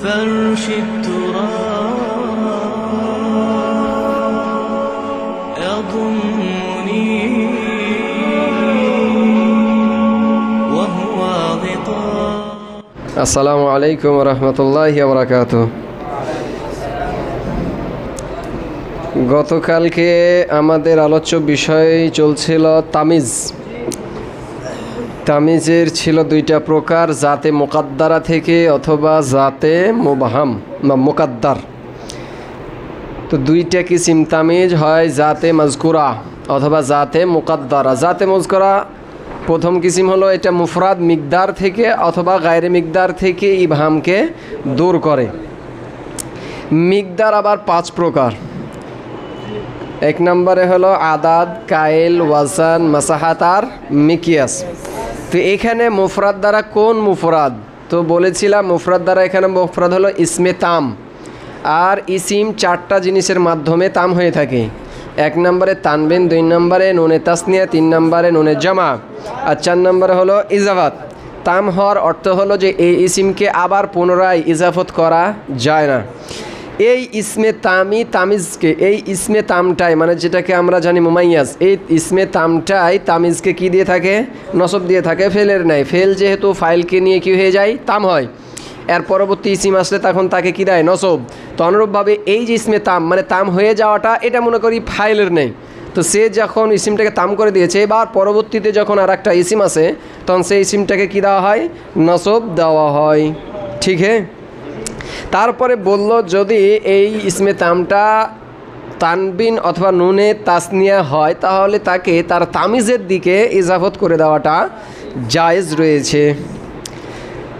فرش التراب يضمني وهو غطاء. السلام عليكم ورحمة الله وبركاته. গতকালকে আমাদের আলোচ্য বিষয় চলছিল তামিজ। তামিজের ছিল দুইটা প্রকার, জাতে মুকাদ্দারা থেকে অথবা জাতে মুবহাম বা মুকাদ্দার। তো দুইটা কিসিম তামিজ হয়, জাতে মাজকুরা অথবা জাতে মুকাদ্দারা। জাতে মাজকুরা প্রথম কিসিম হলো এটা মুফরাদ মিকদার থেকে অথবা গায়রে মিকদার থেকে ইবহামকে দূর করে। মিকদার আবার 5 প্রকার। এক নম্বরে হলো আদাদ, কাইল, ওয়াজান, মাসাহাত আর মিকিয়াস। তো এখানে মুফরাদ দ্বারা কোন মুফরাদ? তো বলেছিলাম মুফরাদ দ্বারা এখানে মুফরাদ হলো ইসমে তাম, আর ইসিম 4টা জিনিসের মাধ্যমে তাম হয়ে থাকে। 1 নম্বরে তানবিন, 2 নম্বরে নুনে তাসনিয়া, 3 নম্বরে নুনে জামা, আর 4 নম্বরে হলো ইজাফাত। তাম হওয়ার অর্থ হলো যে এই ইসিমকে আবার পুনরায় ইজাফত করা যায় না। এই ইসমে তামি তামিজকে, এই ইসমে তামটাই মানে যেটাকে আমরা জানি মুমাইয়াজ, এই ইসমে তামটাই তামিজকে কি দিয়ে থাকে? নসব দিয়ে থাকে, ফেলের নাই। ফেল যেহেতু ফাইলকে নিয়ে কি হয়ে যায়? তাম হয়। এর পরবর্তী ইসিম আসলে তখন তাকে কি দেয়? নসব। তো অনুরূপভাবে এই যে ইসমে তাম মানে তাম হয়ে যাওয়াটা, এটা মনে করি ফাইলের নেই। তো সে যখন ইসিমটাকে তাম করে দিয়েছে, এবার পরবর্তীতে যখন আর একটা ইসিম আসে তখন সেই ইসিমটাকে কি দেওয়া হয়? নসব দেওয়া হয়। ঠিক হ্যাঁ। তারপরে বলল যদি এই ইসমে তামটা তানবিন অথবা নুনে তাসনিয়া হয় তাহলে তাকে তার তামিজের দিকে ইজাফত করে দেওয়াটা জায়েজ রয়েছে।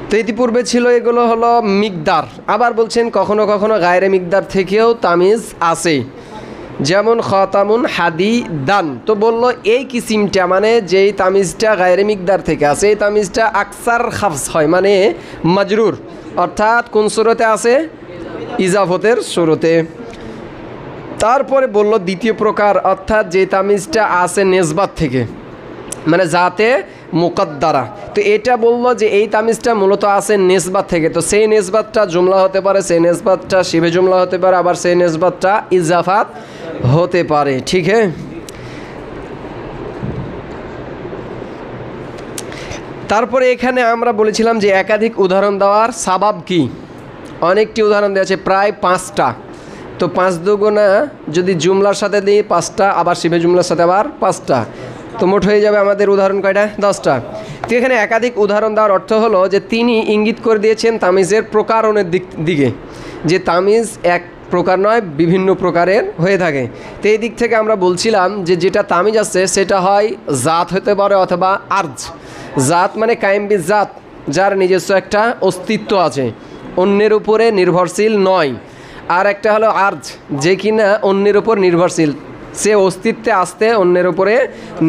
তো ইতিপূর্বে ছিল এগুলো হলো মিকদার। আবার বলছেন কখনো কখনো গায়রে মিকদার থেকেও তামিজ আসে, যেমন খতামুন হাদি দান। তো বলল এই কিসিমটা মানে যেই তামিজটা গায়রে মিকদার থেকে আসে, এই তামিজটা আকসার খাফস হয় মানে মাজরুর, অর্থাৎ কোন সুরতে আছে? ইজাফতের সুরতে। তারপরে বলল দ্বিতীয় প্রকার, অর্থাৎ যে তামিজটা আসে নেসবাত থেকে মানে জাতে মুকাদ্দারা। তো এটা বলল যে এই তামিজটা মূলত আসে নেসবাত থেকে। তো সেই নেসবাতটা জুমলা হতে পারে, সেই নেসবাতটা শিবে জুমলা হতে পারে, আবার সেই নেসবাতটা ইজাফাত হতে পারে। ঠিক হ্যাঁ। তারপরে এখানে আমরা বলেছিলাম যে একাধিক উদাহরণ দেওয়ার সাবাব কি? অনেকটি উদাহরণ দেওয়া আছে, প্রায় 5টা। তো 5 দুগুণা যদি জুমলার সাথে দিই 5টা, আবার শিবে জুমলার সাথে আবার 5টা, তো মোট হয়ে যাবে আমাদের উদাহরণ কয়টা? 10টা। তো এখানে একাধিক উদাহরণ দেওয়ার অর্থ হলো যে তিনি ইঙ্গিত করে দিয়েছেন তামিজের প্রকারণের দিকে, যে তামিজ এক প্রকার নয়, বিভিন্ন প্রকারের হয়ে থাকে। তো এই দিক থেকে আমরা বলছিলাম যে যেটা তামিজ আছে সেটা হয় জাত হতে পারে অথবা আর্জ। জাত মানে কায়েম বি জাত, যার নিজস্ব একটা অস্তিত্ব আছে, অন্যের উপরে নির্ভরশীল নয়। আর একটা হলো আর্জ, যে কিনা অন্যের উপর নির্ভরশীল, সে অস্তিত্বে আসতে অন্যের উপরে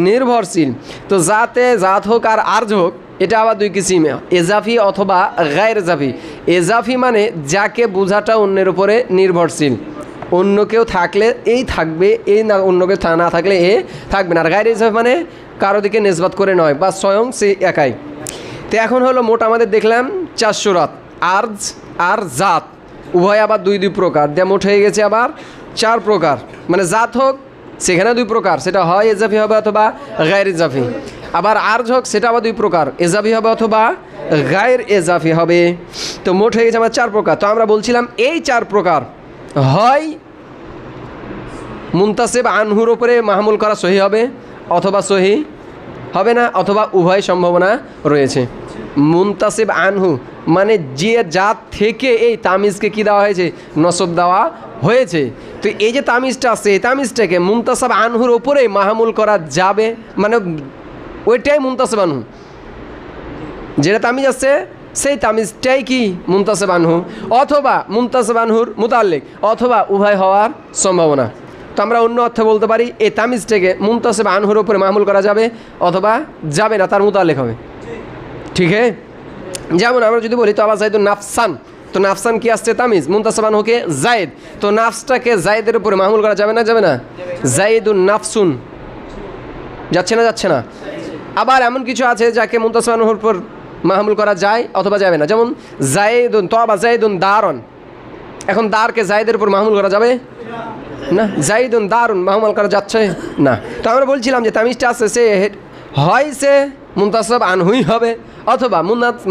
নির্ভরশীল। তো জাতে জাত হোক আর আর্জ হোক, এটা আবার 2 কিসিমে, এজাফি অথবা গায়র এজাফি। এজাফি মানে যাকে বোঝাটা অন্যের উপরে নির্ভরশীল, অন্য কেউ থাকলে এই থাকবে, এই না অন্য কেউ না থাকলে এ থাকবে না। আর গায়র এজাফি মানে কারো দিকে নিসবত করে নয়, বা স্বয়ং সে একাই। তো এখন হলো মোট আমাদের দেখলাম 4 সুরাত, আর্জ আর জাত উভয় আবার 2 প্রকার, দিয়ে মোট হয়ে গেছে আবার 4 প্রকার। মানে জাত হোক সেখানে 2 প্রকার, সেটা হয় এজাফি হবে অথবা গায়র এজাফি। আবার আর্জ হোক সেটা আবার 2 প্রকার, এজাফি হবে অথবা গায়র এজাফি হবে। তো মোট হয়ে গেছে আমার 4 প্রকার। তো আমরা বলছিলাম এই 4 প্রকার হয় মুনতাসিব আনহুর উপরে মাহমুল করা সহি হবে অথবা সহি হবে না, অথবা উভয় সম্ভাবনা রয়েছে। মুনতাসিব আনহু মানে যে জাত থেকে এই তামিজকে কি দেওয়া হয়েছে? নসব দেওয়া হয়েছে। তো এই যে তামিজটা আছে, এই তামিজটাকে মুনতাসিব আনহুর ওপরে মাহমুল করা যাবে, মানে ওইটাই মুনতাসিব আনহু। যেটা তামিজ আছে সেই তামিজটাই কি? মুনতাসিব আনহু, অথবা মুনতাসিব আনহুর মুতাল্লিক, অথবা উভয় হওয়ার সম্ভাবনা। তো আমরা অন্য অর্থে বলতে পারি এই তামিজটাকে মুনতাসিব আনহুর উপরে মাহমুল করা যাবে অথবা যাবে না, তার মুতাল্লিক হবে। ঠিক হ্যাঁ। যেমন আমরা যদি বলি তো আবার জাইদুন নাফসান, তো নাফসান কি আসছে? তামিজ। মুনতাসিব আনহুকে জায়েদ, তো নাফসটাকে জায়েদের উপরে মাহমুল করা যাবে না? যাবে না। জাইদুন নাফসুন যাচ্ছে না? যাচ্ছে না। আবার এমন কিছু আছে যাকে মুনতাসিব আনহুর উপর মাহমুল করা যায় অথবা যাবে না। যেমন জায়েদুন তবা জায়েদুন দারন, এখন দারকে জায়েদের উপর মাহমুল করা যাবে না, জায়েদুন দারুন মাহমুল করা যাচ্ছে না। তো আমরা বলছিলাম যে তামিজটা আছে সে হয় সে মুনতাসব আনহুই হবে অথবা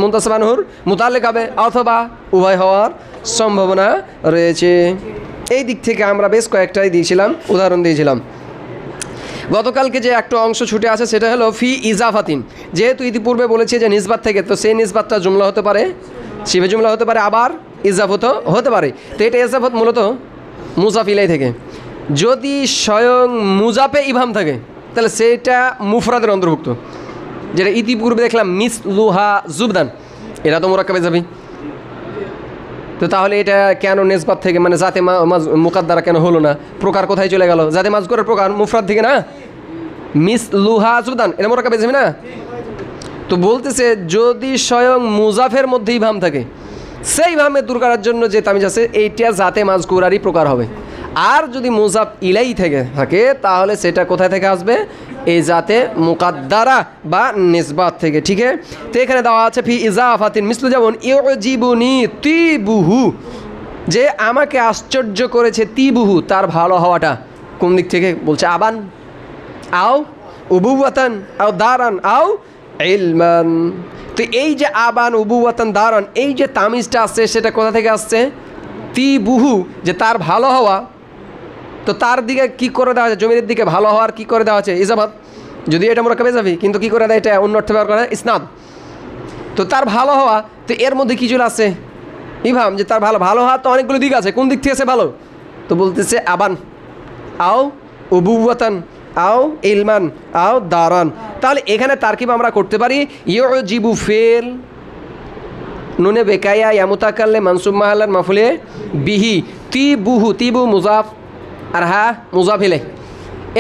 মুনতাসব আনহুর মুতাল্লিক হবে অথবা উভয় হওয়ার সম্ভাবনা রয়েছে। এই দিক থেকে আমরা বেশ কয়েকটাই দিয়েছিলাম, উদাহরণ দিয়েছিলাম। গতকালকে যে একটা অংশ ছুটে আছে সেটা হলো ফি ইজাফাতিন, যেহেতু ইতিপূর্বে বলেছি যে নিসবাত থেকে, তো সেই নিসবাতটা জুমলা হতে পারে, শিবে জুমলা হতে পারে, আবার ইজাফতও হতে পারে। তো এটা ইজাফত মূলত মুজাফ ইলাই থেকে। যদি স্বয়ং মুজাফে ইভাম থাকে তাহলে সেইটা মুফরাদের অন্তর্ভুক্ত, যেটা ইতিপূর্বে দেখলাম মিস লুহা জুবদান, এরা তো মোরাক্কাবে যাবি। তো তাহলে এটা কেন নিসবাত থেকে, মানে জাতে মুকাদ্দারা কেন হলো না? প্রকার কোথায় চলে গেল? জাতে মাজকুরের প্রকার মুফরাদ থেকে না, মিস লুহা জুবদান, এটা মোরাক্কাবে যাবি না। তো বলতেছে যদি স্বয়ং মুজাফের মধ্যে ইভাম থাকে, সেই ইভামে দূর করার জন্য যে তামিজ আছে এইটা জাতে মাজকুরারই প্রকার হবে। আর যদি মুজাফ ইলাই থেকে থাকে তাহলে সেটা কোথায় থেকে আসবে? এই জাতে মুকাদ্দারা বা নিসবাত থেকে। ঠিক আছে, তো এখানে দেওয়া আছে ফি ইজাফাতিন মিসলু, যেমন ইউজিবুনি তিবুহু, যে আমাকে আশ্চর্য করেছে তিবুহু, তার ভালো হওয়াটা। কোন দিক থেকে বলছে? আবান আও উবুওয়াতান আও দারান আও ইলমান। তো এই যে আবান উবুওয়াতান দারান, এই যে তামিজটা আসছে সেটা কোথা থেকে আসছে? তিবুহু, যে তার ভালো হওয়া। তো তার দিকে কি করে দেওয়া আছে? জমির দিকে ভালো হওয়ার কি করে দেওয়া আছে? ইজাফাত, যদি এটা মোরাক্কাবে যাবি, কিন্তু কি করে দেয় এটা অন্য অর্থে ব্যবহার করে ইসনাদ। তো তার ভালো হওয়া, তো এর মধ্যে কি চলে আসছে? ইভাম, যে তার ভালো হওয়া তো অনেকগুলো দিক আছে, কোন দিক থেকে আছে ভালো? তো বলতেছে আবান আও উবুওয়াতান আও ইলমান আও দারান। তাহলে এখানে তারকিব আমরা করতে পারি ইউজিবু ফেল নুনে বেকায়া ইয়ামুতাকাল্লে মানসুব মাহালান মাফুলে বিহি তিবুহু, তিবু মুজাফ আর হা মুজাফ ইলাই,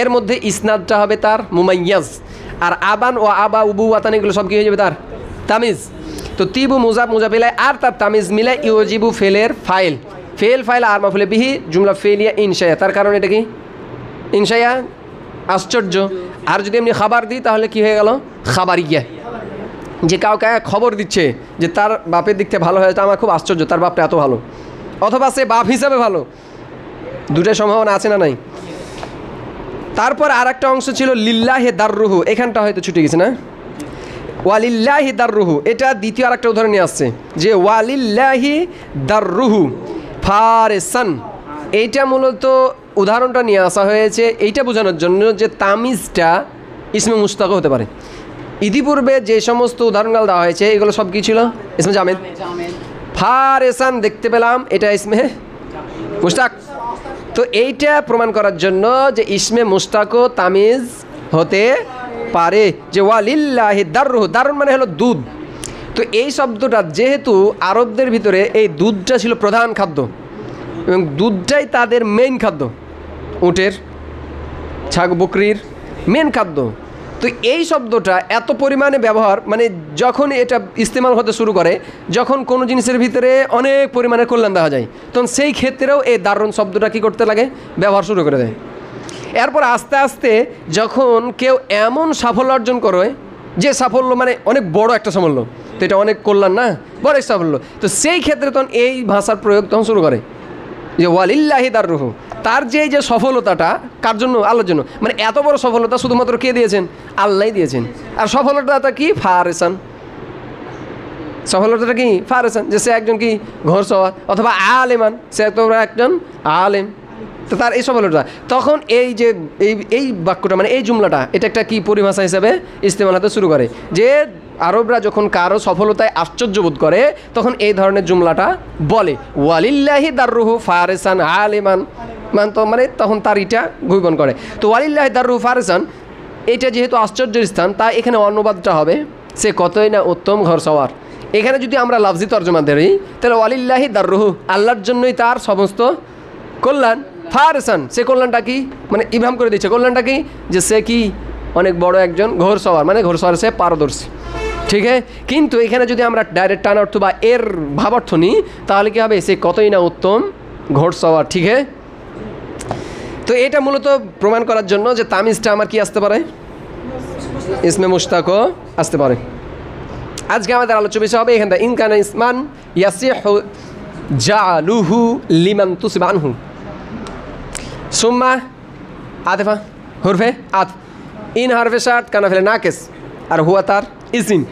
এর মধ্যে ইসনাদটা হবে তার মুমাইয়াজ। আর আবান ও আবা উবু ওয়াতান এগুলো সব কী হয়ে যাবে? তার তামিজ। তো তিবু মুজাফ মুজাফ ইলাই আর তার তামিজ মিলে ইউজিবু ফেলের ফাইল, ফেল ফাইল আর মাফুলে বিহি জুমলা ফেলিয়া ইনশায়া। তার কারণ এটা কি? ইনশায়া আশ্চর্য। আর যদি এমনি খাবার দিই তাহলে কি হয়ে গেল? খাবারিয়া, যে কাউকে খবর দিচ্ছে যে তার বাপের দিক থেকে ভালো হয়েছে, আমার খুব আশ্চর্য তার বাপটা এত ভালো, অথবা সে বাপ হিসাবে ভালো। দুটোর সম্ভাবনা আছে না নাই? তারপর আর একটা অংশ ছিল লিল্লাহি দাররুহু, এখানটা হয়তো ছুটে গেছে না? ওয়ালিল্লাহি দাররুহু, এটা দ্বিতীয় আর একটা উদাহরণ নিয়ে আসছে যে ওয়ালিল্লাহি দাররুহু ফারেসান। এইটা মূলত উদাহরণটা নিয়ে আসা হয়েছে এইটা বোঝানোর জন্য যে তামিজটা ইসমে মুশতাক হতে পারে। ইতিপূর্বে যে সমস্ত উদাহরণগুলো দেওয়া হয়েছে এগুলো সব কী ছিল? ইসমে জামেদ। ফারেসান দেখতে পেলাম, এটা ইসমে মুশতাক। তো এইটা প্রমাণ করার জন্য যে ইসমে মুশতাকও তামিজ হতে পারে, যে ওয়ালিল্লাহি দাররুহু, দারুন মানে হলো দুধ। তো এই শব্দটা যেহেতু আরবদের ভিতরে এই দুধটা ছিল প্রধান খাদ্য এবং দুধটাই তাদের মেইন খাদ্য, উটের বকরির মেন খাদ্য। তো এই শব্দটা এত পরিমাণে ব্যবহার, মানে যখন এটা ইস্তেমাল হতে শুরু করে, যখন কোনো জিনিসের ভিতরে অনেক পরিমাণে কল্যাণ দেওয়া যায়, তখন সেই ক্ষেত্রেও এই দারুণ শব্দটা কী করতে লাগে? ব্যবহার শুরু করে দেয়। এরপর আস্তে আস্তে যখন কেউ এমন সাফল্য অর্জন করে, যে সাফল্য মানে অনেক বড় একটা সাফল্য, তো এটা অনেক কল্যাণ না, বড় এক সাফল্য, তো সেই ক্ষেত্রে তখন এই ভাষার প্রয়োগ তখন শুরু করে যে ওয়ালিল্লাহি দাররুহু, তার যে সফলতাটা কার জন্য? আল্লাহর জন্য। মানে এত বড় সফলতা শুধুমাত্র কে দিয়েছেন? আল্লাহই দিয়েছেন। আর সফলতাটা কি? ফারেসান। সফলতাটা কি? ফারেসান, যে সে একজন কি ঘোরসওয়ার, অথবা আলেমান, সে তোমরা একজন আলেম। তো তার এই সফলতা, তখন এই যে এই বাক্যটা মানে এই জুমলাটা, এটা একটা কি পরিভাষা হিসাবে ইস্তেমাল হতে শুরু করে, যে আরবরা যখন কারো সফলতায় আশ্চর্য বোধ করে তখন এই ধরনের জুমলাটা বলে ওয়ালিল্লাহি দাররুহু ফারেসান আলেমান, মানে তখন তার এটা গুইবন করে। তো ওয়ালিল্লাহি দাররুহু ফারেসান, এটা যেহেতু আশ্চর্যের স্থান, তাই এখানে অনুবাদটা হবে সে কতই না উত্তম ঘরসওয়ার। এখানে যদি আমরা লাফজি তর্জমা দিই তাহলে ওয়ালিল্লাহি দাররুহু, আল্লাহর জন্যই তার সমস্ত কল্যাণ। ফারেসান, সে কল্যাণটা কি? মানে ইভাম করে দিচ্ছে কল্যাণটা কি? যে সে কি অনেক বড় একজন ঘোরসওয়ার, মানে ঘোরসওয়ার সে পারদর্শী। ঠিক আছে, কিন্তু এখানে যদি আমরা ডাইরেক্ট টান অর্থ বা এর ভাবার্থ নিই তাহলে কি হবে? সে কতই না উত্তম ঘোরসওয়ার। ঠিক আছে, তো এটা মূলত প্রমাণ করার জন্য যে তামিজটা আমার কি আসতে পারে? ইসমে মুশতাকও আসতে পারে। আজকে আমাদের আলোচ্য বিষয় হবে এখানটা ইন কানা ইসমান ইয়াসিহু জালুহু লিমান তুসিবা আনহু সুম্মা আতিফা হুরফে আত ইন হারফে শার্ট কানা ফেলে নাকিস আর হুয়া তার ইসিম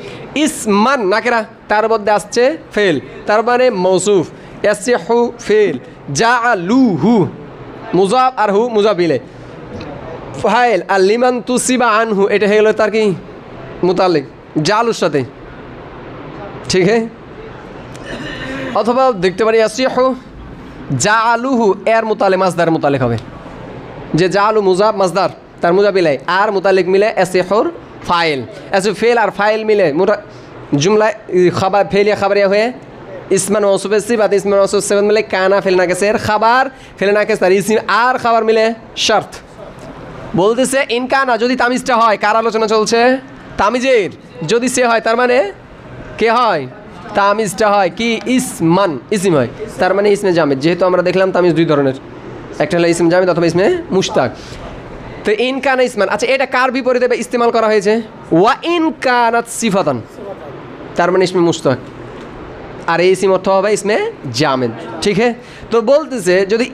ইসমান নাকেরা তার মধ্যে আসছে ফেল তার মানে মৌসুফ ইয়াসিহু ফেল জালুহু মুজাফ আর হু মুজাফ ইলে ফাইল আর লিমান তুসিবা আনহু এটা হয়ে গেল তার কি মুতাল্লিক জালুর সাথে ঠিক আছে অথবা দেখতে পারি ইয়াসিহু জালুহু এর মুতালে মাসদার মুতালিক হবে যে জালু মুজাফ মাসদার তার মুজাফ ইলাই আর মুতালিক মিলে ইয়াসিহুর ফাইল ऐसे फेल और फाइल मिले जुमला खबर फेल या खबरिया हुए इसमन मौसूफ सिफात इसमन मौसूफ सिफात मिले काना फेल ना के सेर खबर फेल ना के सेर इसिम আর খবর মিলে শর্ত বলতেছে ইন কানা যদি তামিজটা হয় কার আলোচনা চলছে তামিজের যদি সে হয় তার মানে কে হয় তামিজটা হয় কি ইসমান ইসিম হয় তার মানে ইসমে জামেদ যেহেতু আমরা দেখলাম তামিজ দুই ধরনের একটা হলো ইসম জামেদ অথবা ইসমে মুশতাক তো ইন কানা ইসমান আচ্ছা এটা কার বিপরীতে ইস্তেমাল করা হয়েছে ওয়া ইন কানাত সিফাতান তার মানে ইসমে মুশতাক আর এই ইসিম অর্থ হবে ইসমে জামেদ ঠিক আছে তো বলতেছে যদি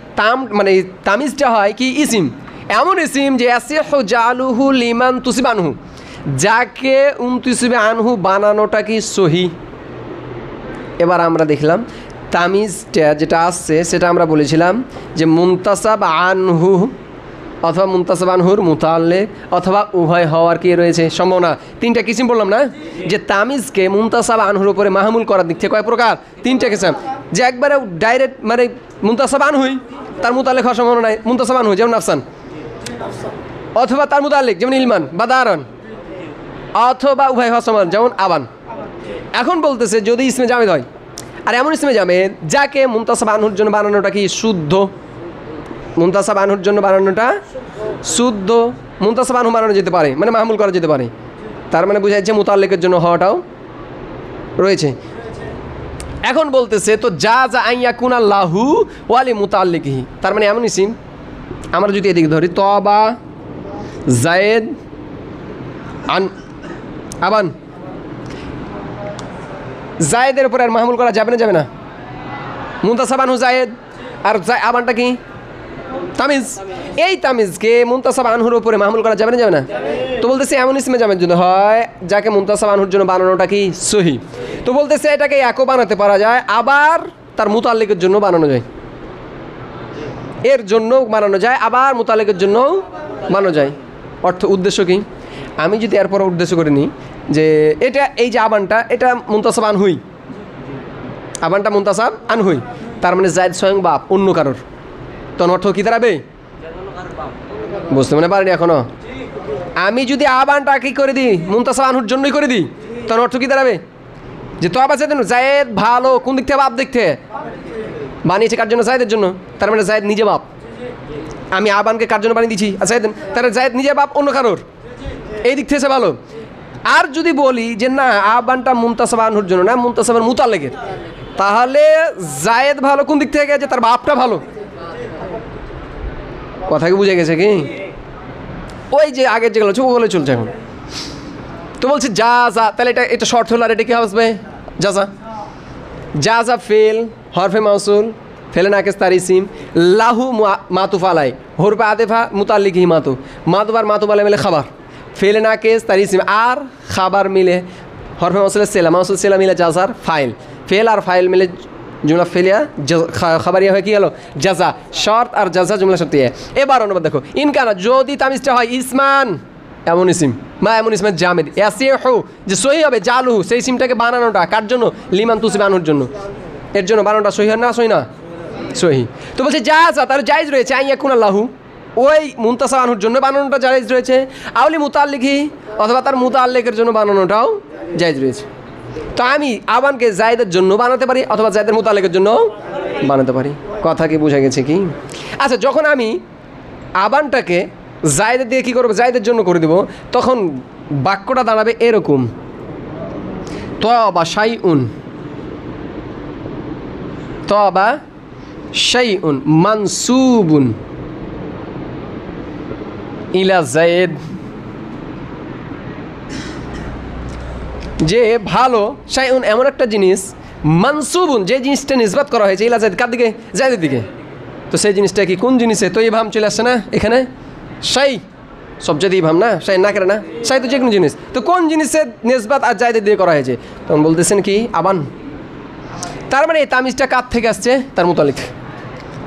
মানে তামিজটা হয় কি ইসিম এমন ইসিম যে ইয়াসিহু জালুহু লিমান তুসিবা আনহু যাকে তুসিবা আনহু বানানোটা কি সহি এবার আমরা দেখলাম তামিজটা যেটা আসছে সেটা আমরা বলেছিলাম যে মুনতাসাব আনহু অথবা মুনতাসাব আনহুর মুতাল্লিক অথবা উভয় হওয়ার কি রয়েছে সম্ভাবনা তিনটা কিসিম বললাম না যে তামিজকে মুনতাসাব আনহুর উপরে মাহমুল করার দিক থেকে কয় প্রকার তিনটা কিসিম যে একবারে ডাইরেক্ট মানে মুনতাসাব আনহুই তার মুতাল্লিক হওয়ার সম্ভাবনা নাই মুনতাসাব আনহু যেমন আফসান অথবা তার মুতাল্লিক যেমন ইলমান বা দারান অথবা উভয় হওয়ার সম্ভাবনা যেমন আবান এখন বলতেছে যদি ইসমে জামেদ হয় আর এমন ইসমে জামেদ যাকে মুনতাসাব আনহুর জন্য বানানোটা কি শুদ্ধ মুনতাসাব আনহুর জন্য বানানোটা শুদ্ধ মুনতাসাব আনহু বানানো যেতে পারে মানে মাহমুল করা যেতে পারে তার মানে বোঝা যাচ্ছে মুতাল্লিকের জন্য হওয়াটাও রয়েছে এখন বলতেছে তো যা যা আইয়াকুন আল্লাহু ওয়ালি মুতাল্লিকিহি তার মানে এমন ইসিম আমরা যদি এদিকে ধরি তবা জায়েদ আন আবান জায়েদের উপরে আর মাহমুল করা যাবে না মুনতাসাব আনহু জায়েদ আর আবানটা কি তামিজ এই তামিজকে মুনতাসাব আনহুর উপরে মাহমুল করা যাবে না তো বলতেছে এমন ইসমে জামেদ যদি হয় যাকে মুনতাসাব আনহুর জন্য বানানোটা কি সহি তো বলতেছে এটাকে একও বানাতে পারা যায় আবার তার মুতাল্লিকের জন্য বানানো যায় এর জন্য বানানো যায় আবার মুতাল্লিকের জন্য বানানো যায় অর্থ উদ্দেশ্য কি আমি যদি এরপর উদ্দেশ্য করে নিই যে এটা এই যে আবানটা এটা মুনতাসাব আনহুই আবানটা মুনতাসাব আনহুই তার মানে জায়েদ স্বয়ং বাপ অন্য কারোর তখন অর্থ কী দাঁড়াবে বুঝতে মনে পারিনি এখনো আমি যদি আবানটা কি করে দিই মুনতাসাব আনহুর জন্যই করে দিই তখন অর্থ কী দাঁড়াবে যে তো আবার জায়েদ ভালো কোন দিক থেকে বাপ দেখতে বানিয়েছে কার জন্য জায়েদের জন্য তার মানে জায়েদ নিজে বাপ আমি আবানকে কার জন্য বানিয়ে দিচ্ছি আচ্ছা তাহলে জায়েদ নিজে বাপ অন্য কারোর এই দিক থেকে ভালো আর যদি বলি যে না আবানটা মুনতাসাব আনহুর জন্য না মুনতাসাবের মুতাল্লিকের তাহলে জায়েদ ভালো কোন দিক থেকে যে তার বাপটা ভালো কথা কি বুঝে গেছে কি ওই যে আগের যেগুলো ওগুলো চলছে এখন তো বলছি যা যা তাহলে এটা শর্ট হলো আর এটা কি হবে যা যা ফেল হরফে মাউসুল ফেলে নাকেস তার ইসিম লাহু মাতুফ আলাই হরফে আতেফা মুতাল্লিকি মাতুফ আর মাতুফ আলাই মিলে খাবার ফেলে নাকেস তার ইসিম আর খাবার মিলে হরফে মাউসুলের সেলা মাউসুল সেলা মিলে জাজার ফাইল ফেল আর ফাইল মিলে জুমলা ফেলিয়া খাবারিয়া হয়ে কি গেল জাজা শর্ত আর জাজা জুমলা শর্তিয়া এবার অনুবাদ দেখো ইনকানা যদি তামিজটা হয় ইসমান এমন ইসিম মা এমন ইসমান জামেদ ইয়াসিহু যে সহি হবে জালুহু সেই ইসিমটাকে বানানোটা কার জন্য লিমান তুসিবা আনহুর জন্য এর জন্য বানানোটা সহি হয় না সহি না সহি তো বলছে যা যা তার জায়েজ রয়েছে আইয়াকুন আল্লাহু ওই মুনতাসাব আনহুর জন্য বানানোটা জায়েজ রয়েছে আউলি মুতাল্লিকি অথবা তার মুতাল্লিকের জন্য বানানোটাও জায়েজ রয়েছে তো আমি আবানকে জায়েদের জন্য বানাতে পারি অথবা জায়েদের মুতাল্লিকের জন্য বানাতে পারি কথা কি বোঝা গেছে কি আচ্ছা যখন আমি আবানটাকে জায়েদের দিয়ে কী করবো জায়েদের জন্য করে দেব তখন বাক্যটা দাঁড়াবে এরকম তবা শাইউন তবা শাইউন মানসুবুন ইলা জায়েদ যে ভালো শাইউন এমন একটা জিনিস মানসুবুন যে জিনিসটা নিসবাত করা হয়েছে ইলা জায়দ কার দিকে জায়দের দিকে তো সেই জিনিসটা কি কোন জিনিসে তো এই ভাম চলে আসছে না এখানে শাই সব যদি ভাম না শাই না করে না শাই তো যে কোনো জিনিস তো কোন জিনিসের নিসবাত আর জায়দের দিয়ে করা হয়েছে তখন বলতেছেন কি আবান তার মানে এই তামিজটা কার থেকে আসছে তার মুতালিক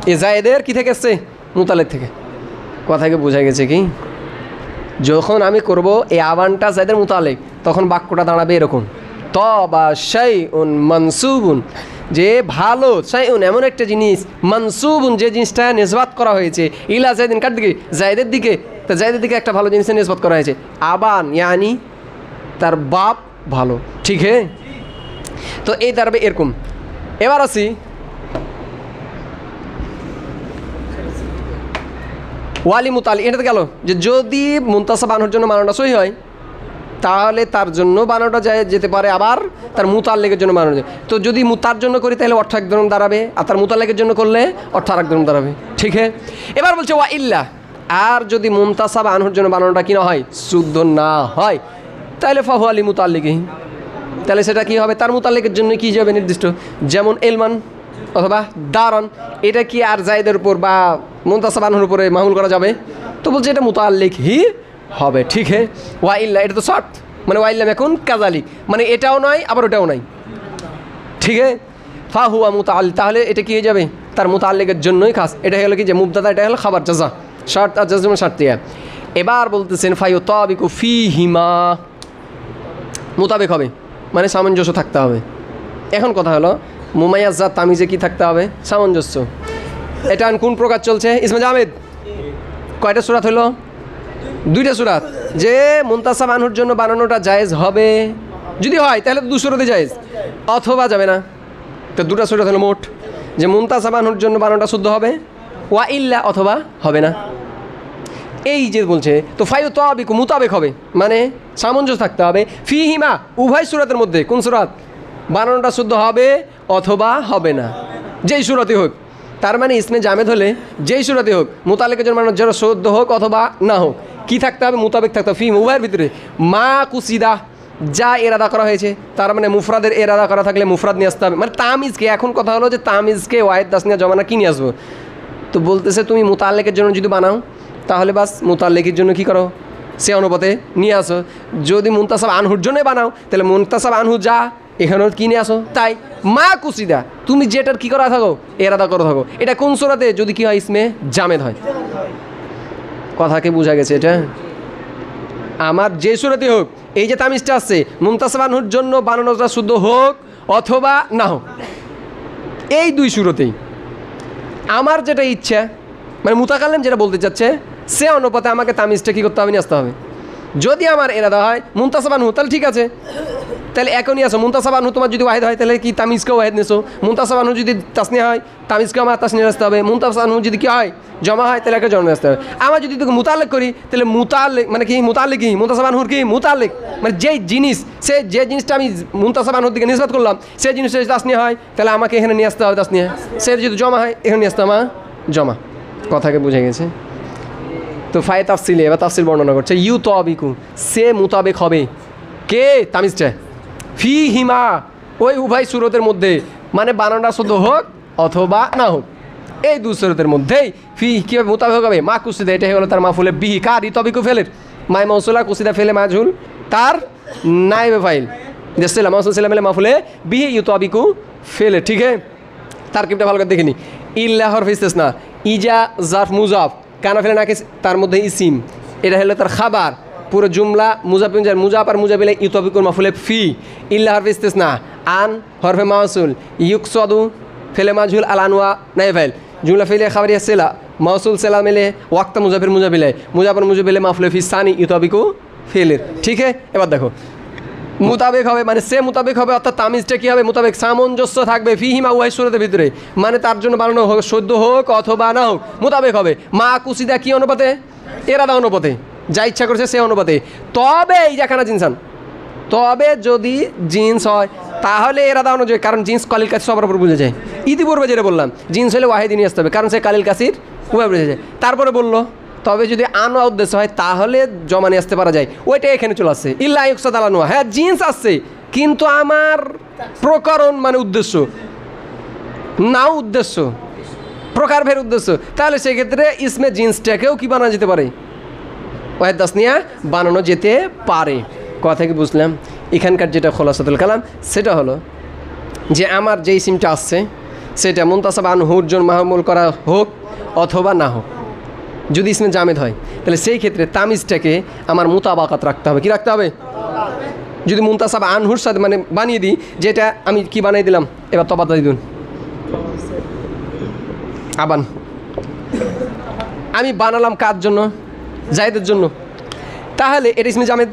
এ জায়দের কি থেকে আসছে মুতালিক থেকে কথাকে বোঝা গেছে কি যখন আমি করব এই আবানটা জায়দের মুতালিক তখন বাক্যটা দাঁড়াবে এরকম তবা শাইউন মানসুবুন যে ভালো শাইউন এমন একটা জিনিস মানসুবুন যে জিনিসটা নিসবাত করা হয়েছে ইলা জায়দিন কার দিকে জায়দের দিকে তো জায়দের দিকে একটা ভালো জিনিসের নিসবাত করা হয়েছে আবান ইয়ানি তার বাপ ভালো ঠিক হ্যাঁ তো এই দাঁড়াবে এরকম এবার আসি ওয়ালি মুতালি এটা গেল যে যদি মুনতাসাব বানানোর জন্য বানানোটা সহি হয় তাহলে তার জন্য বানানোটা যায় যেতে পারে আবার তার মুতাল্লিকের জন্য বানানো যায় তো যদি তার জন্য করি তাহলে অর্থ এক ধরন দাঁড়াবে আর তার মুতাল্লিকের জন্য করলে অর্থ আর এক ধরন দাঁড়াবে ঠিক হ্যাঁ এবার বলছে ওয়া ইল্লা আর যদি মুনতাসাব আনহুর জন্য বানানোটা কি না হয় শুদ্ধ না হয় তাহলে ফাহু আলী মুতাল্লিকি তাহলে সেটা কি হবে তার মুতাল্লিকের জন্য কি যাবে নির্দিষ্ট যেমন এলমান অথবা দারন এটা কি আর জায়দের উপর বা মুনতাসাব আনহুর উপরে মাহুল করা যাবে তো বলছে এটা মুতাল্লিক হি হবে ঠিক হ্যাঁ ওয়া ইল্লা এটা তো শর্ট মানে ওয়া ইল্লাম এখন কাজালিক মানে এটাও নয় আবার ওটাও নয় ঠিক হ্যাঁ ফা হুয়া মুতাআল্লিক তাহলে এটা কি হয়ে যাবে তার মুতাআল্লিকের জন্যই খাস এটা হলো কি যে মুবতাদা এটা হলো খাবার জাযা শর্ত আর জাযম শর্তিয়া এবার বলতেছেন ফায়ুতাবিকু ফিহিমা মুতাবিক হবে মানে সামঞ্জস্য থাকতে হবে এখন কথা হলো মুমাইয়াজ জাত তামিজে কি থাকতে হবে সামঞ্জস্য এটা কোন প্রকার চলছে ইসমে জামেদ কয়টা সূরাত হলো দুইটা সূরাত যে মুনতাসাব আনহুর জন্য বানানোটা জায়েজ হবে যদি হয় তাহলে তো দুসূরাতে জায়েজ অথবা যাবে না তো দুটো সূরাত হলো মোট যে মুনতাসাব আনহুর জন্য বানানোটা শুদ্ধ হবে ওয়া ইল্লা অথবা হবে না এই যে বলছে তো ফায়ুতাবিকু মুতাবিক হবে মানে সামঞ্জস্য থাকতে হবে ফিহিমা উভয় সূরাতের মধ্যে কোন সূরাত বানানোটা শুদ্ধ হবে অথবা হবে না যেই সূরাতে হোক তার মানে ইসমে জামেদ হলে যেই সূরাতে হোক মুতাল্লিকের জন্য বানানো যারা শুদ্ধ হোক অথবা না হোক কি থাকতে হবে মুতাবিক থাকতে হবে ফিহিমা উভয়ের ভিতরে মা কুসিদা যা এরাদা করা হয়েছে তার মানে মুফরাদের এরাদা করা থাকলে মুফরাদ নিয়ে আসতে হবে মানে তামিজকে এখন কথা হলো যে তামিজকে ওয়াহেদ তাসনিয়া জমানা কি নিয়ে আসবো তো বলতেছে তুমি মুতাল্লিকের জন্য যদি বানাও তাহলে বাস মুতাল্লিকের জন্য কি করো সে অনুপাতে নিয়ে আসো যদি মুনতাসাব আনহুর জন্য বানাও তাহলে মুনতাসাব আনহু যা এখানেও কি নিয়ে আসো তাই মা কুসিদা তুমি যেটার কি করা থাকো এরাদা করে থাকো এটা কোন সূরাতে যদি কি হয় ইসমে জামেদ হয় কথাকে বোঝা গেছে এটা আমার যে সূরাতে হোক এই যে তামিজটা আছে মুনতাসাব আনহুর জন্য বানানোটা শুদ্ধ হোক অথবা না হোক এই দুই সূরাতেই আমার যেটা ইচ্ছা মানে মুতাকাল্লিম যেটা বলতে চাচ্ছে সে অনুপাতে আমাকে তামিজটা কী করতে হবে নিয়ে আসতে হবে যদি আমার এরাদা হয় মুনতাসাব আনহু তাহলে ঠিক আছে তাহলে এখনই আসো মুনতাসাব আনহু তোমার যদি ওয়াহেদ হয় তাহলে কি তামিজকেও ওয়াহেদ নিয়েছো মুনতাসাব আনহু যদি তাসনিয়া হয় তামিজকেও আমার তাসনিয়া আসতে হবে মুনতাসাব আনহু যদি কি হয় জমা হয় তাহলে একটা জন্ম আসতে হবে আমার যদি তোকে মুতাল্লিক করি তাহলে মুতাল্লিক মানে কি মুতাল্লিক কি মুনতাসাব আনহুর কি মুতাল্লিক মানে যেই জিনিস সে যে জিনিসটা আমি মুনতাসাব আনহুর দিকে নিসবত করলাম সেই জিনিসটা যদি তাসনিয়া হয় তাহলে আমাকে এখানে নিয়ে আসতে হবে তাসনিয়া সে যদি জমা হয় এখানে নিয়ে আসতে হবে জমা কথাকে বুঝে গেছে তো ফায়ে তাফসিলে এবার তাফসিল বর্ণনা করছে ইউ তাবিকু সে মুতাবিক হবে কে তামিজটা ফি হিমা ওই উভয় সূরাতের মধ্যে মানে বানানটা শুদ্ধ হোক অথবা না হোক এই দুই সূরাতের মধ্যেই ফি কীভাবে মুতাবিক হবে মা কুসিদা এটা হলো তার মাফুলে বিহি কার ইতাবিকু ফেলের মাই মৌসুলা কুসিদা ফেলে মাজহুল তার নাইবে ফাইল দেসিলা মৌসুল সালাম এলে মাফুলে বিহি ইতাবিকু ফেলে ঠিক আছে তারকিবটা ভালো করে দেখিনি ইল্লা হরফ ইস্তিসনা ইজা জারফ মুজাফ কানা ফেলে নাকি তার মধ্যে ইসিম এটা হলো তার খাবার পুরো জুমলা মুজাফিন মুজাফ আর মুজাফিলে ইউতাবিকুল মাফুলে ফি ইল্লা হরফ ইস্তিসনা আন হরফে মাউসুল ইউকসাদু ফেলে মাজহুল আল আনওয়া নাইফাইল জুমলা ফেলে খাবারিয়া সেলা মাউসুল সেলা মিলে ওয়াক্তা মুজাফির মুজাফিলে মুজাফর মুজাফিলে মাফুলে ফি সানি ইউতাবিকু ফেলের ঠিক আছে এবার দেখো মুতাবিক হবে মানে সে মুতাবিক হবে অর্থাৎ তামিজটা কী হবে মুতাবিক সামঞ্জস্য থাকবে ফিহিমা উভয় সূরাতের ভিতরে মানে তার জন্য বানানো হোক সদ্য হোক অথবা না হোক মুতাবিক হবে মা কুসিদা কী অনুপাতে এরাদা অনুপাতে যা ইচ্ছা করছে সে অনুপাতে তবে এই যেখানে জিনসান তবে যদি জিন্স হয় তাহলে এরাদা অনুযায়ী কারণ জিন্স কালিল কাসির সবার উপর বুঝে যায় ইতিপূর্বে যেটা বললাম জিন্স হলে ওয়াহিদি নিয়ে আসতে হবে কারণ সে কালিল কাসির উভয় বুঝে যায় তারপরে বললো তবে যদি আনোয়া উদ্দেশ্য হয় তাহলে জমা নিয়ে আসতে পারা যায় ওইটা এখানে চলে আসছে ইল্লা ইউকসাদ আল আনোয়া হ্যাঁ জিন্স আসছে কিন্তু আমার প্রকরণ মানে উদ্দেশ্য, নাও উদ্দেশ্য, প্রকার ভের উদ্দেশ্য, তাহলে সেক্ষেত্রে ইসমে জিন্সটাকেও কি বানানো যেতে পারে? ওয়াহিদ তাসনিয়া বানানো যেতে পারে। কথা কি বুঝলাম? এখানকার যেটা খোলাসাতুল কালাম সেটা হলো যে আমার যে ইসিমটা আসছে সেটা মুনতাসাব আনহুর জন্য মাহমুল করা হোক অথবা না হোক, যদি ইসমে জামেদ হয় তাহলে সেই ক্ষেত্রে তামিজটাকে আমার মুতাবাকাত রাখতে হবে। কি রাখতে হবে? যদি মুনতাসাব আনহুর সাথে মানে বানিয়ে দিই, যেটা আমি কি বানিয়ে দিলাম, এবার তবাদ দিন আবান, আমি বানালাম কার জন্য? জায়েদের জন্য, তাহলে এটা ইসমে জামেদ,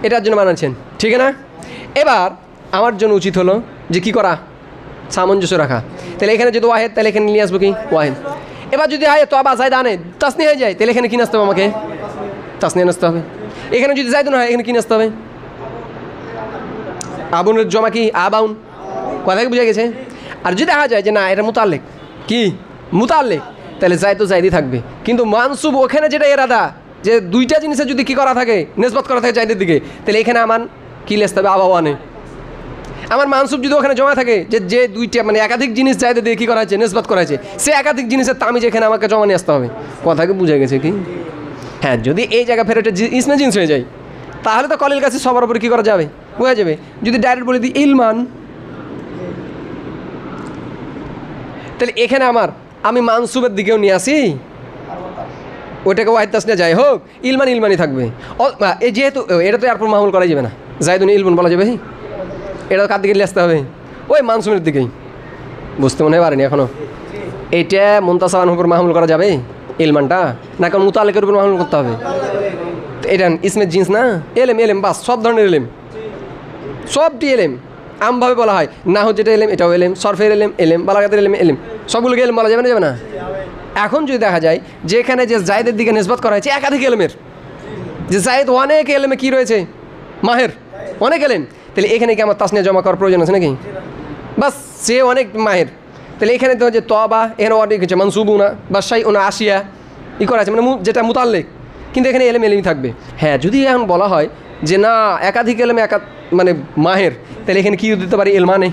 এটার জন্য বানাচ্ছেন, ঠিক না? এবার আমার জন্য উচিত হলো যে কি করা? সামঞ্জস্য রাখা। তাহলে এখানে যদি ওয়াহেদ, তাহলে এখানে নিয়ে আসবো কি? ওয়াহেদ। এবার যদি আয় তবা জায়দ আনে তাসনি হয়ে যায়, তাহলে এখানে কি নাচতে হবে? আমাকে তাসনিয়া নাচতে হবে। এখানে যদি জায়দ না হয়, এখানে কি নাচতে হবে? আবুনের জমা কি? আবাউন। কথা কি বুঝা গেছে? আর যদি দেখা যায় যে না এটা মুতাল্লিক, কি মুতাল্লিক, তাহলে জায়দ তো জায়দই থাকবে। কিন্তু মানসুব ওখানে যেটা এরাদা, যে দুইটা জিনিসে যদি কি করা থাকে, নেসবত করা থাকে জায়দের দিকে, তাহলে এখানে আমার কি লেসতে হবে? আবাওয়ানে। আমার মানসুব যদি ওখানে জমা থাকে যে যে দুইটা মানে একাধিক জিনিস জায়দের দিকে কী করা হয়েছে? নেসবত করা হয়েছে, সে একাধিক জিনিসের তামিজ এখানে আমাকে জমা নিয়ে আসতে হবে। কথা কি বুঝা গেছে কি? হ্যাঁ, যদি এই জায়গা ফের একটা ইসমে জিন্স হয়ে যায়, তাহলে তো কলিল কাছে সবার উপরে কী করা যাবে? বোঝা যাবে। যদি ডাইরেক্ট বলে দিই ইলমান, তাহলে এখানে আমি মানসুবের দিকেও নিয়ে আসি, ওইটাকে ওয়াহিদ তাসনিয়া যাই হোক, ইলমান ইলমানই থাকবে। এই যেহেতু এটা তো এরপর মাহমুল করা যাবে না, জায়দুন ইলমান বলা যাবে, এটা কার দিকে নিয়ে আসতে হবে? ওই মানসুমের দিকেই। বুঝতে মনে হয় পারেনি এখনও? এইটা মুনতাসাব আনহুর উপর মাহমুল করা যাবে ইলমানটা, না কারণ মুতাল্লিকের উপর মাহমুল করতে হবে? এটা ইসমে জিন্স না, এলেম এলেম বাস, সব ধরনের এলেম, সবটি এলেম আমভাবে বলা হয়। নাহু যেটা এলেম এটাও এলেম, সরফের এলেম এলেম, বালাগাতের এলেম এলেম, সবগুলোকে এলেম বলা যাবে না? যাবে না। এখন যদি দেখা যায় যেখানে যে জায়েদের দিকে নিসবত করা হয়েছে একাধিক এলেমের, যে জায়েদ অনেক এলেমে কী রয়েছে? মাহের, অনেক এলেম, তাহলে এখানে কি আমার তাসনিয়া জমা করার প্রয়োজন আছে নাকি? বাস, সে অনেক মাহের, তাহলে এখানে তো যে তবা, এখানে অনেক হচ্ছে মানসুবুনা বা শাই ওনা আসিয়া ই করা আছে, মানে যেটা মুতাল্লিক, কিন্তু এখানে এলেম এলেমই থাকবে। হ্যাঁ, যদি এখন বলা হয় যে না একাধিক এলেমে মানে মাহের, তাহলে এখানে কী দিতে পারি? এলমানে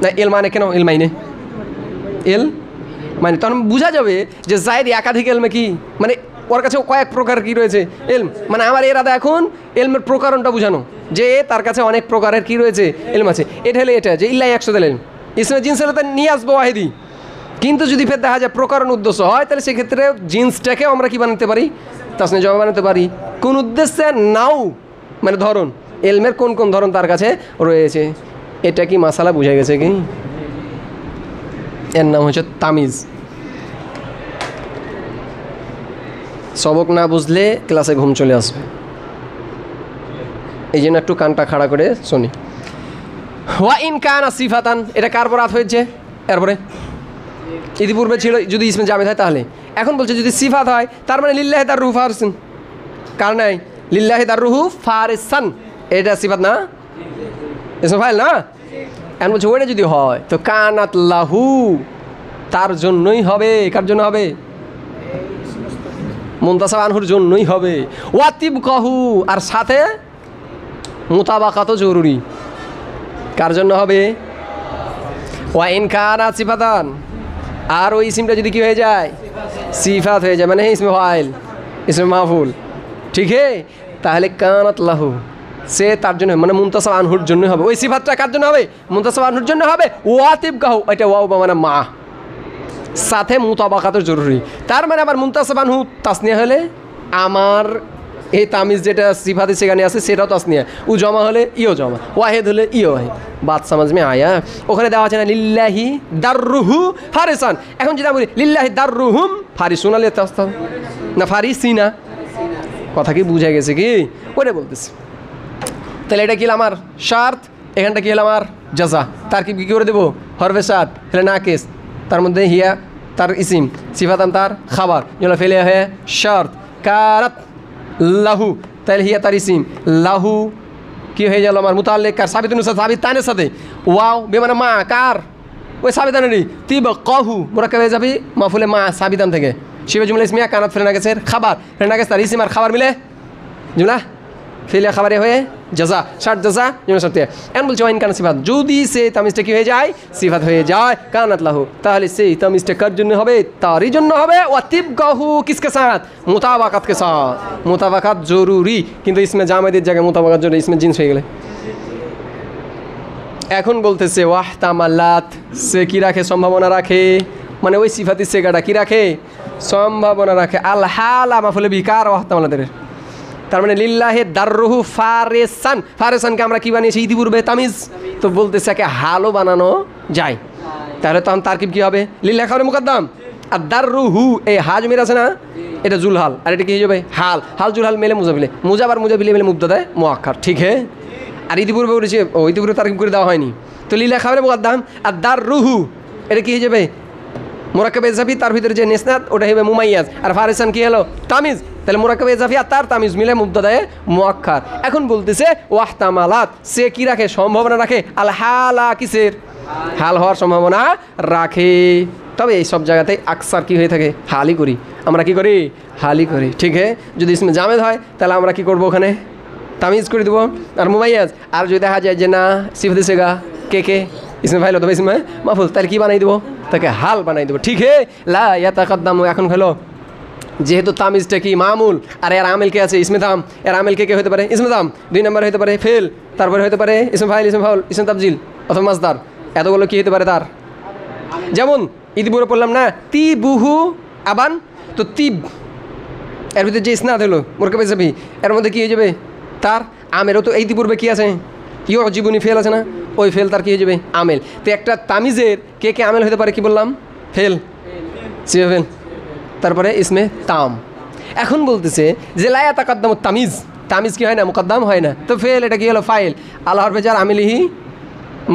না, এলমানে কেন? এলমাইনে, এল মানে তখন বোঝা যাবে যে জায়েদ একাধিক এলমে কি মানে ওর কাছে কয়েক প্রকার কি রয়েছে এলম, মানে আমার এরাদা এখন এলমের প্রকারণটা বোঝানো, যে তার কাছে অনেক প্রকারের কি রয়েছে এলম আছে। এটা হলে এটা যে ইল্লাই 100 এলম ইসমে জিন্স হলে তার নিয়ে আসবো ওয়াহিদি। কিন্তু যদি ফের দেখা যায় প্রকরণ উদ্দেশ্য হয়, তাহলে সেক্ষেত্রে জিন্সটাকেও আমরা কি বানাতে পারি? তাসনিয়া জমা বানাতে পারি। কোন উদ্দেশ্যে? নাও মানে ধরন, এলমের কোন কোন ধরন তার কাছে রয়েছে। এটা কি মাসালা বুঝা গেছে কি? এর নাম হচ্ছে তামিজ। সবক না বুঝলে ক্লাসে ঘুম চলে আসবে, এই জন্য একটু কানটা খাড়া করে শুনি। ওয়া ইন কানা সিফাতান, এটা কার পর আত হয়েছে? এরপরে ইতিপূর্বে ছিল যদি ইসমে জামেদ হয় তাহলে, এখন বলছে যদি সিফাত হয়, তার মানে লিল্লাহি দাররুহু ফারিসান, কার নাই? লিল্লাহি দাররুহু ফারিসান, এটা সিফাত না, ইসমে ফাইল না। এখন বলছে ওইটা যদি হয় তো কানাত লাহু, তার জন্যই হবে। কার জন্য হবে? মুনতাসাব আনহুর জন্যই হবে। ওয়াতিব কাহু, আর সাথে মুতাবাকাতও জরুরি। কার জন্য হবে? ওয়া ইন কানা সিফাতান, আর ওই ইসিমটা যদি কি হয়ে যায়? সিফাত হয়ে যায়, মানে ইসমে ফাইল, ইসমে মাফুল, ঠিক হে, তাহলে কানাত লাহু, সে তার জন্য মানে মুনতাসাব আনহুর জন্য হবে। ওই সিফাতটা কার জন্য হবে? মুনতাসাব আনহুর জন্য হবে। ওয়াতিব কাহু, এটা ওয়াও মানে মা, সাথে মুতাবাকাতও জরুরি। তার মানে আবার মুনতাসাব আনহু তাসনিয়া হলে আমার এই তামিজ যেটা সিফাতে সেখানে আছে সেটাও তাসনিয়া, ও জমা হলে ইও জমা, ওয়াহেদ হলে ইও ওয়াহেদ। বাত সমাজ মে আয়া? ওখানে দেওয়া আছে না লিল্লাহি দাররুহু ফারিসান। এখন যদি আমি বলি লিল্লাহি দাররুহুম ফারিসুন, আলে না ফারিসিনা, কথা কি বুঝা গেছে কি? ওটা বলতেছি। তাহলে এটা কি আমার শার্ত, এখানটা কি হলো আমার জাজা। তার কি করে দেবো? হরফে শার্ত, তাহলে না কেস, তার মধ্যে হিয়া তার ইসিম, সিফাতান তার খাবার, যেগুলো ফেলে হয়ে শার্ত। কারাত লাহু, তাহলে হিয়া তার ইসিম, লাহু কি হয়ে গেল আমার মুতাল্লিক, কার? সাবিতুন সাবিত তানের সাথে। ওয়াও বেমানে মা, কার? ওই সাবিতানেরই। তিব কহু মোরাক্কাব হয়ে যাবি মাফুলে মা সাবিতান থেকে। শিবে জুমলা ইসমিয়া কানাত ফেলে না গেছে খাবার, ফেলে না গেছে তার ইসিম আর খাবার মিলে জুমলা ফেলে খাবারে হয়ে জাজা ষাট জাজা যেমন ষাট এখন বলছে ওয়াইন কান সিফাত যদি সে তামিজটা কি হয়ে যায় সিফাত হয়ে যায় কানাত লাহু তাহলে সেই তামিজটা কার জন্য হবে তারই জন্য হবে ওয়াতিব গাহু কিসকে সাথ মুতাবাকাত কে সাথ মুতাবাকাত জরুরি কিন্তু ইসমে জামাদের জায়গায় মুতাবাকাত জরুরি ইসমে জিন্স হয়ে গেলে এখন বলতেছে ওয়াহ তামাল্লাত সে কি রাখে সম্ভাবনা রাখে মানে ওই সিফাতি সেগাটা কি রাখে সম্ভাবনা রাখে আল হালা মাফুলে বিকার ওয়াহ তামাল্লাতের তার মানে লিল্লাহে দাররুহু ফারেসান ফারেসানকে আমরা কি বানিয়েছি ইতিপূর্বে তামিজ তো বলতেছে একে হালও বানানো যায় তাহলে তখন তারকিব কী হবে লিল্লাহ খাবারে মুকদ্দাম আর দাররুহু এই হাজ মের আছে না এটা জুলহাল আর এটা কি হয়ে যাবে হাল হাল জুলহাল মেলে মুজাবিলে মুজাবার মুজাবিলে মেলে মুবতাদায়ে মুআক্খার ঠিক হ্যাঁ আর ইতিপূর্বে বলেছে ইতিপূর্বে তারকিব করে দেওয়া হয়নি তো লিল্লাহ খাবারে মুকদ্দাম আর দাররুহু এটা কি হয়ে যাবে মোরাক্কাব ইজাফি তার ভিতরে যে নিসনাত ওটা হবে মুমাইয়াজ আর ফারেসান কি হলো তামিজ তাহলে মোরাক্কাব ইজাফি আর তার তামিজ মিলে মুবতাদায়ে মুআক্খার এখন বলতেছে ওয়াহতামালাত সে কি রাখে সম্ভাবনা রাখে আল হালা কিসের হাল হওয়ার সম্ভাবনা রাখে তবে এই সব জায়গাতেই আকসার কি হয়ে থাকে হালই করি আমরা কি করি হালই করি ঠিক আছে যদি ইসমে জামেদ হয় তাহলে আমরা কি করব ওখানে তামিজ করে দেবো আর মুমাইয়াজ আর যদি দেখা যায় যে না সিফাতে সেগা কে ইসমে ফাইল অথবা ইসমে মাফুল তাহলে কি বানাই দেবো তাকে হাল বানাই দেবো ঠিক হে লা ইয়াতাকাদ্দামু এখন হলো যেহেতু তামিজটা কি মামুল আর এর আমেল কে আছে ইসমে দাম এর আমেল কে হতে পারে ইসমে দাম 2 নম্বর হতে পারে ফেল তারপরে হতে পারে ইসমে ফাইল ইসমে ফাউল ইসমে তাবজিল অথবা মাসদার এতগুলো কি হতে পারে তার যেমন ইতিপূর্বে পড়লাম না তি বুহু আবান তো তিব এর ভিতরে যে ইসনাদ হলো মোরকে পেছাবি এর মধ্যে কি হয়ে যাবে তার আমেরও তো ইতিপূর্বে কি আছে ইউ জীবনী ফেল আছে না ওই ফেল তার কি হয়ে যাবে আমেল তো একটা তামিজের কে আমেল হতে পারে কি বললাম ফেল সিও ফেল তারপরে ইসমে তাম এখন বলতেছে যে লা ইয়াতাকাদ্দামু তামিজ তামিজ কি হয় না মুকদ্দাম হয় না তো ফেল এটা কি হলো ফাইল আল হরফে জার আমিলিহি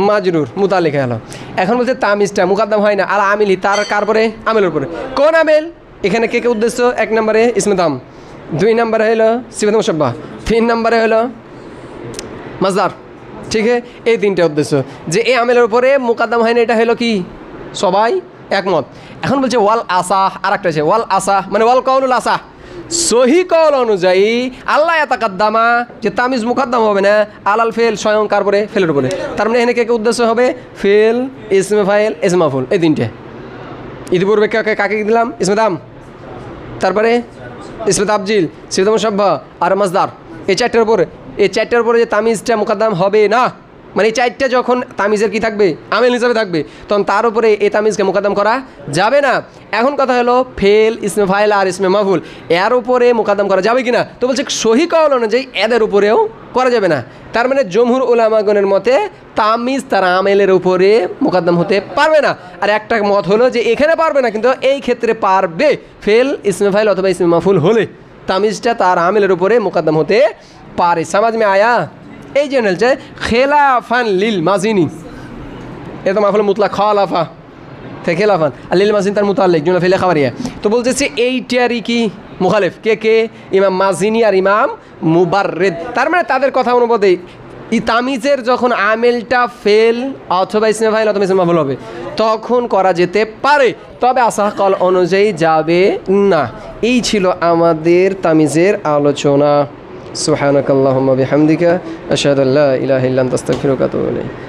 মাজরুর মুতালিকা হলো এখন বলছে তামিজটা মুকদ্দাম হয় না আল আমিলি তার কার পরে আমেলের উপরে কোন আমেল এখানে কে উদ্দেশ্য 1 নম্বরে ইসমে তাম 2 নম্বরে হলো সিফাত মুশাব্বাহ 3 নম্বরে হলো মাজদার ঠিক আছে এই তিনটা উদ্দেশ্য যে এই আমেলের উপরে মুকদ্দাম হয় না এটা হলো কি সবাই একমত এখন বলছে ওয়াল আসাহ আর একটা আছে ওয়াল আসাহ মানে ওয়াল কাউলুল আসাহ সহি কওল অনুযায়ী আল্লাহ ইয়াতাকাদ্দামা যে তামিজ মুকদ্দাম হবে না আলাল ফেল স্বয়ং কার পরে ফেলের উপরে তার মানে এখানে কে উদ্দেশ্য হবে ফেল ইসমে ফাইল ইসমে মাফউল এই তিনটে ইতিপূর্বে কাকে দিলাম ইসমে দাম তারপরে ইসমে তাবজিল সিফাত মুশাব্বাহ আর মাসদার এই চারটার উপরে যে তামিজটা মুকদ্দাম হবে না মানে এই চারটা যখন তামিজের কি থাকবে আমেল হিসাবে থাকবে তখন তার উপরে এই তামিজকে মুকদ্দাম করা যাবে না এখন কথা হলো ফেল ইসমে ফাইল আর ইসমে মাফউল এর উপরে মুকদ্দাম করা যাবে কি না তো বলছে সহি কওল অনুযায়ী এদের উপরেও করা যাবে না তার মানে জমহুর উলামাগণের মতে তামিজ তার আমেলের উপরে মুকদ্দাম হতে পারবে না আর একটা মত হলো যে এখানে পারবে না কিন্তু এই ক্ষেত্রে পারবে ফেল ইসমে ফাইল অথবা ইসমে মাফউল হলে তামিজটা তার আমেলের উপরে মুকদ্দাম হতে পারে সমাজ মে আয়া এই যে বলছে খেলাফান লিল মাজিনি এ তো মাফুল মুতলাক খালাফা থেকে খেলাফান আর লিল মাজিন তার মুতাল্লিক জুনা ফেলে খাবারিয়া তো বলতেছে এইটারই কি মুখালিফ কে ইমাম মাজিনি আর ইমাম মুবাররিদ তার মানে তাদের কথা অনুপাতে এই তামিজের যখন আমেলটা ফেল অথবা ইসমে ফাইল অথবা ইসমে মাফউল হবে তখন করা যেতে পারে তবে আসাহ কওল অনুযায়ী যাবে না এই ছিল আমাদের তামিজের আলোচনা সুবহানাকাল্লাহুম্মা বিহামদিকা আশহাদু আল্লা ইলাহা ইল্লা আনতা আস্তাগফিরুকা ওয়া আতুবু ইলাইক